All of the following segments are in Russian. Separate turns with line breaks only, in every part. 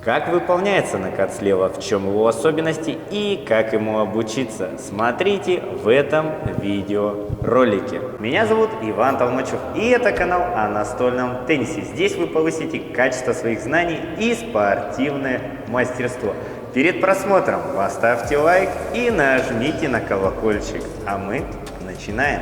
Как выполняется накат слева, в чем его особенности и как ему обучиться, смотрите в этом видеоролике. Меня зовут Иван Толмачев, и это канал о настольном теннисе. Здесь вы повысите качество своих знаний и спортивное мастерство. Перед просмотром поставьте лайк и нажмите на колокольчик, а мы начинаем.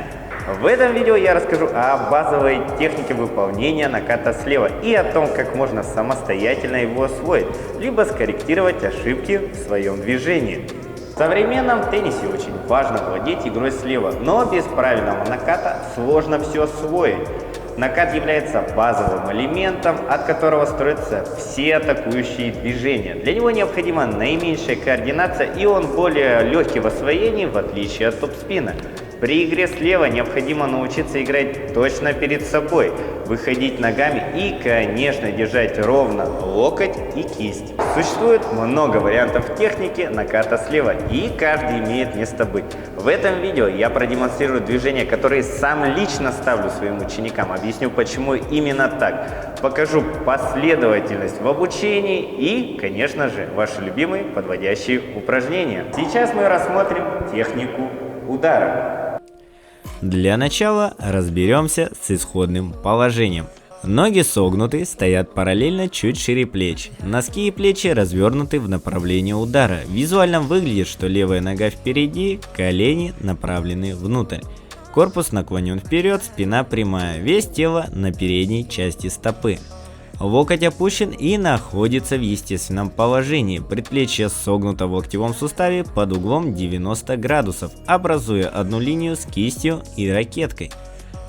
В этом видео я расскажу о базовой технике выполнения наката слева и о том, как можно самостоятельно его освоить, либо скорректировать ошибки в своем движении. В современном теннисе очень важно владеть игрой слева, но без правильного наката сложно все освоить. Накат является базовым элементом, от которого строятся все атакующие движения. Для него необходима наименьшая координация, и он более легкий в освоении, в отличие от топ-спина. При игре слева необходимо научиться играть точно перед собой, выходить ногами и, конечно, держать ровно локоть и кисть. Существует много вариантов техники наката слева, и каждый имеет место быть. В этом видео я продемонстрирую движения, которые сам лично ставлю своим ученикам. Объясню, почему именно так. Покажу последовательность в обучении и, конечно же, ваши любимые подводящие упражнения. Сейчас мы рассмотрим технику удара.
Для начала разберемся с исходным положением. Ноги согнуты, стоят параллельно чуть шире плеч. Носки и плечи развернуты в направлении удара. Визуально выглядит, что левая нога впереди, колени направлены внутрь. Корпус наклонен вперед, спина прямая, вес тела на передней части стопы. Локоть опущен и находится в естественном положении. Предплечье согнуто в локтевом суставе под углом 90 градусов, образуя одну линию с кистью и ракеткой.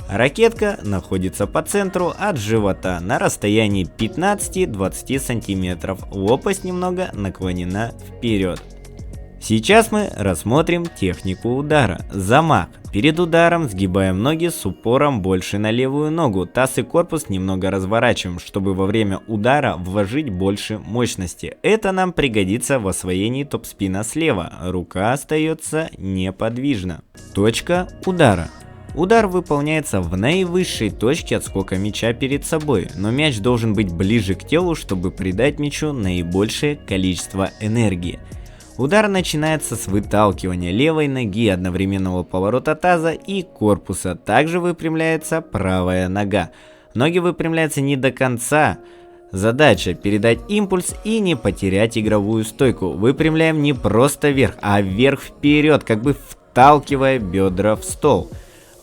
Ракетка находится по центру от живота на расстоянии 15-20 см. Лопасть немного наклонена вперед. Сейчас мы рассмотрим технику удара. Замах. Перед ударом сгибаем ноги с упором больше на левую ногу. Таз и корпус немного разворачиваем, чтобы во время удара вложить больше мощности. Это нам пригодится в освоении топ-спина слева. Рука остается неподвижна. Точка удара. Удар выполняется в наивысшей точке отскока мяча перед собой, но мяч должен быть ближе к телу, чтобы придать мячу наибольшее количество энергии. Удар начинается с выталкивания левой ноги, одновременного поворота таза и корпуса. Также выпрямляется правая нога. Ноги выпрямляются не до конца. Задача передать импульс и не потерять игровую стойку. Выпрямляем не просто вверх, а вверх вперед, как бы вталкивая бедра в стол.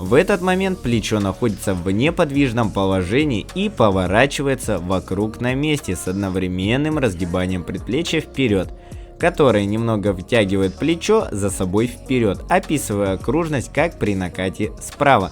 В этот момент плечо находится в неподвижном положении и поворачивается вокруг на месте с одновременным разгибанием предплечья вперед, которое немного втягивает плечо за собой вперед, описывая окружность, как при накате справа.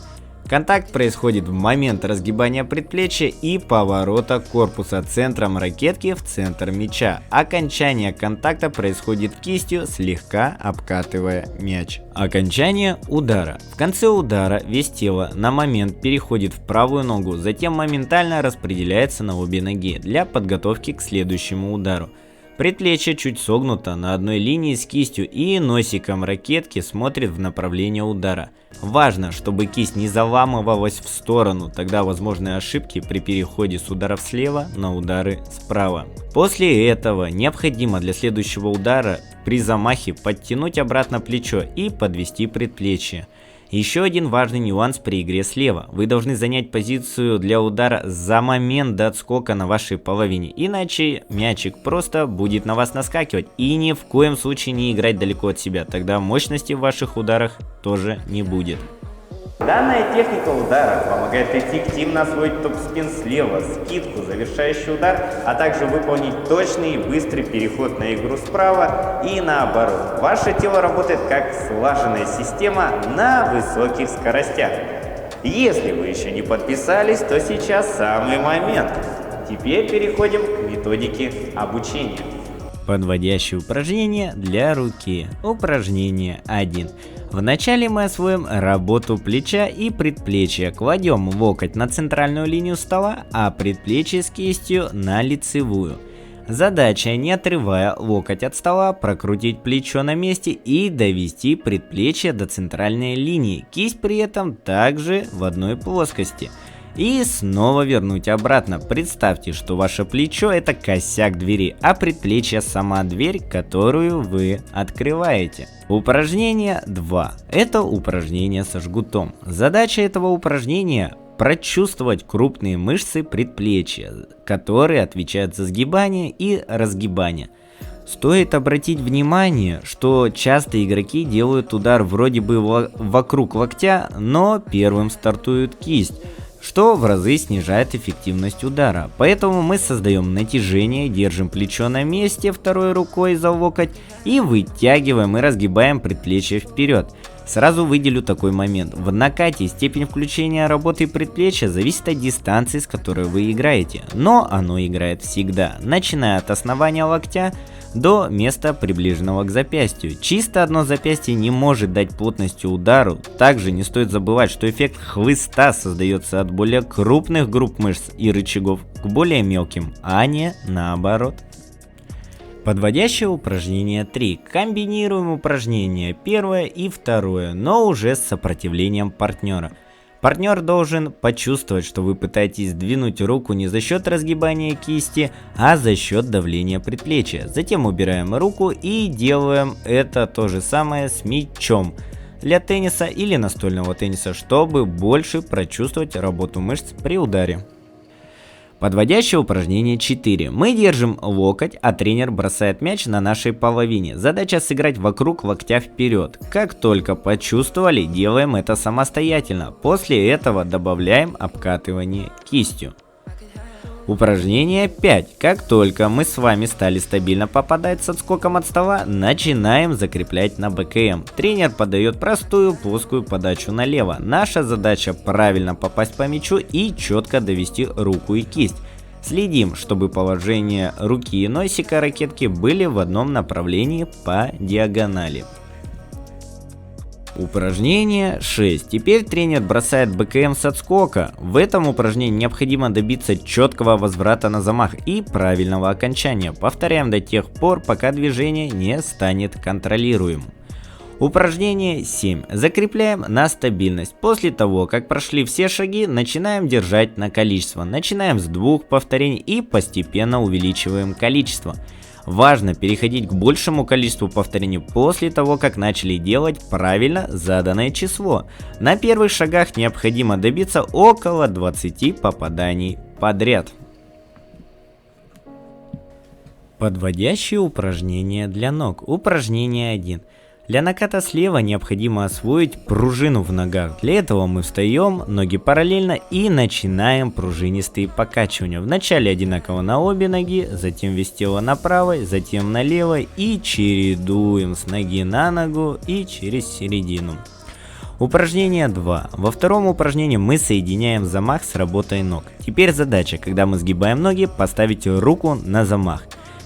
Контакт происходит в момент разгибания предплечья и поворота корпуса центром ракетки в центр мяча. Окончание контакта происходит кистью, слегка обкатывая мяч. Окончание удара. В конце удара вес тела на момент переходит в правую ногу, затем моментально распределяется на обе ноги для подготовки к следующему удару. Предплечье чуть согнуто на одной линии с кистью и носиком ракетки смотрит в направлении удара. Важно, чтобы кисть не заламывалась в сторону, тогда возможны ошибки при переходе с ударов слева на удары справа. После этого необходимо для следующего удара при замахе подтянуть обратно плечо и подвести предплечье. Еще один важный нюанс при игре слева. Вы должны занять позицию для удара за момент до отскока на вашей половине, иначе мячик просто будет на вас наскакивать, и ни в коем случае не играть далеко от себя, тогда мощности в ваших ударах тоже не будет.
Данная техника удара помогает эффективно освоить топ-спин слева, скидку, завершающий удар, а также выполнить точный и быстрый переход на игру справа и наоборот. Ваше тело работает как слаженная система на высоких скоростях. Если вы еще не подписались, то сейчас самый момент. Теперь переходим к методике обучения.
Подводящие упражнения для руки. Упражнение 1. Вначале мы освоим работу плеча и предплечья. Кладем локоть на центральную линию стола, а предплечье с кистью на лицевую. Задача, не отрывая локоть от стола, прокрутить плечо на месте и довести предплечье до центральной линии, кисть при этом также в одной плоскости. И снова вернуть обратно. Представьте, что ваше плечо это косяк двери, а предплечье сама дверь, которую вы открываете. Упражнение 2. Это упражнение со жгутом. Задача этого упражнения прочувствовать крупные мышцы предплечья, которые отвечают за сгибание и разгибание. Стоит обратить внимание, что часто игроки делают удар вроде бы вокруг локтя, но первым стартует кисть, что в разы снижает эффективность удара. Поэтому мы создаем натяжение, держим плечо на месте второй рукой за локоть и вытягиваем и разгибаем предплечье вперед. Сразу выделю такой момент. В накате степень включения работы предплечья зависит от дистанции, с которой вы играете, но оно играет всегда, начиная от основания локтя до места, приближенного к запястью. Чисто одно запястье не может дать плотности удару. Также не стоит забывать, что эффект хлыста создается от более крупных групп мышц и рычагов к более мелким, а не наоборот. Подводящее упражнение 3. Комбинируем упражнение первое и второе, но уже с сопротивлением партнера. Партнер должен почувствовать, что вы пытаетесь сдвинуть руку не за счет разгибания кисти, а за счет давления предплечья. Затем убираем руку и делаем это то же самое с мячом для тенниса или настольного тенниса, чтобы больше прочувствовать работу мышц при ударе. Подводящее упражнение 4. Мы держим локоть, а тренер бросает мяч на нашей половине. Задача сыграть вокруг локтя вперед. Как только почувствовали, делаем это самостоятельно. После этого добавляем обкатывание кистью. Упражнение 5. Как только мы с вами стали стабильно попадать с отскоком от стола, начинаем закреплять на БКМ. Тренер подает простую плоскую подачу налево. Наша задача правильно попасть по мячу и четко довести руку и кисть. Следим, чтобы положение руки и носика ракетки были в одном направлении по диагонали. Упражнение 6. Теперь тренер бросает БКМ с отскока. В этом упражнении необходимо добиться четкого возврата на замах и правильного окончания. Повторяем до тех пор, пока движение не станет контролируемым. Упражнение 7. Закрепляем на стабильность. После того, как прошли все шаги, начинаем держать на количество. Начинаем с 2 повторений и постепенно увеличиваем количество. Важно переходить к большему количеству повторений после того, как начали делать правильно заданное число. На первых шагах необходимо добиться около 20 попаданий подряд. Подводящие упражнения для ног. Упражнение 1. Для наката слева необходимо освоить пружину в ногах. Для этого мы встаем, ноги параллельно и начинаем пружинистые покачивания. Вначале одинаково на обе ноги, затем вес тела на правой, затем на левой и чередуем с ноги на ногу и через середину. Упражнение 2. Во втором упражнении мы соединяем замах с работой ног. Теперь задача, когда мы сгибаем ноги, поставить руку на замах.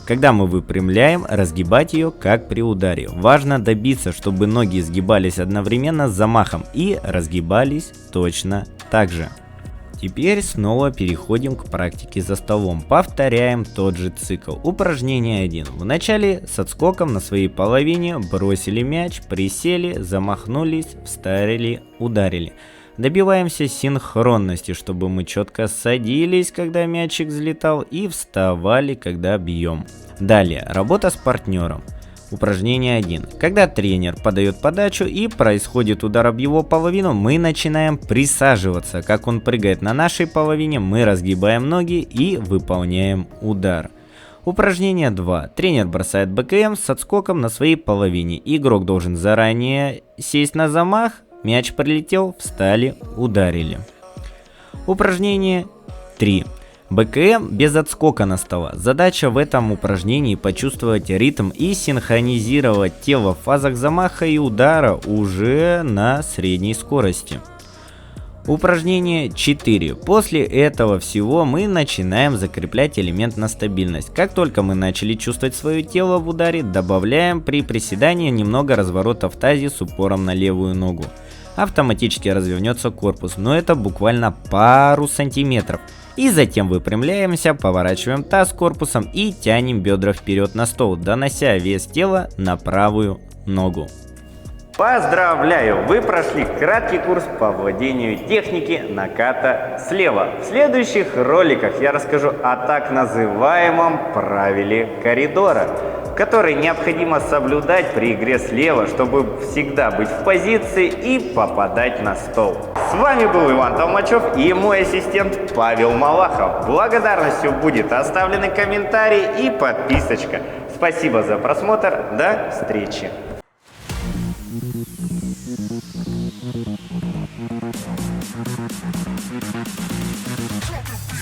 Когда мы выпрямляем, разгибать ее, как при ударе. Важно добиться, чтобы ноги сгибались одновременно с замахом и разгибались точно так же. Теперь снова переходим к практике за столом. Повторяем тот же цикл. Упражнение 1. Вначале с отскоком на своей половине бросили мяч, присели, замахнулись, вставили, ударили. Добиваемся синхронности, чтобы мы четко садились, когда мячик взлетал, и вставали, когда бьем. Далее, работа с партнером. Упражнение 1. Когда тренер подает подачу и происходит удар об его половину, мы начинаем присаживаться. Как он прыгает на нашей половине, мы разгибаем ноги и выполняем удар. Упражнение 2. Тренер бросает БКМ с отскоком на своей половине. Игрок должен заранее сесть на замах. Мяч прилетел, встали, ударили. Упражнение 3. БКМ без отскока на стола. Задача в этом упражнении почувствовать ритм и синхронизировать тело в фазах замаха и удара уже на средней скорости. Упражнение 4. После этого всего мы начинаем закреплять элемент на стабильность. Как только мы начали чувствовать свое тело в ударе, добавляем при приседании немного разворота в тазе с упором на левую ногу. Автоматически развернется корпус, но это буквально пару сантиметров. И затем выпрямляемся, поворачиваем таз корпусом и тянем бедра вперед на стол, донося вес тела на правую ногу.
Поздравляю! Вы прошли краткий курс по владению техники наката слева. В следующих роликах я расскажу о так называемом правиле коридора, который необходимо соблюдать при игре слева, чтобы всегда быть в позиции и попадать на стол. С вами был Иван Толмачев и мой ассистент Павел Малахов. Благодарностью будет оставленный комментарий и подписочка. Спасибо за просмотр. До встречи!
Check it.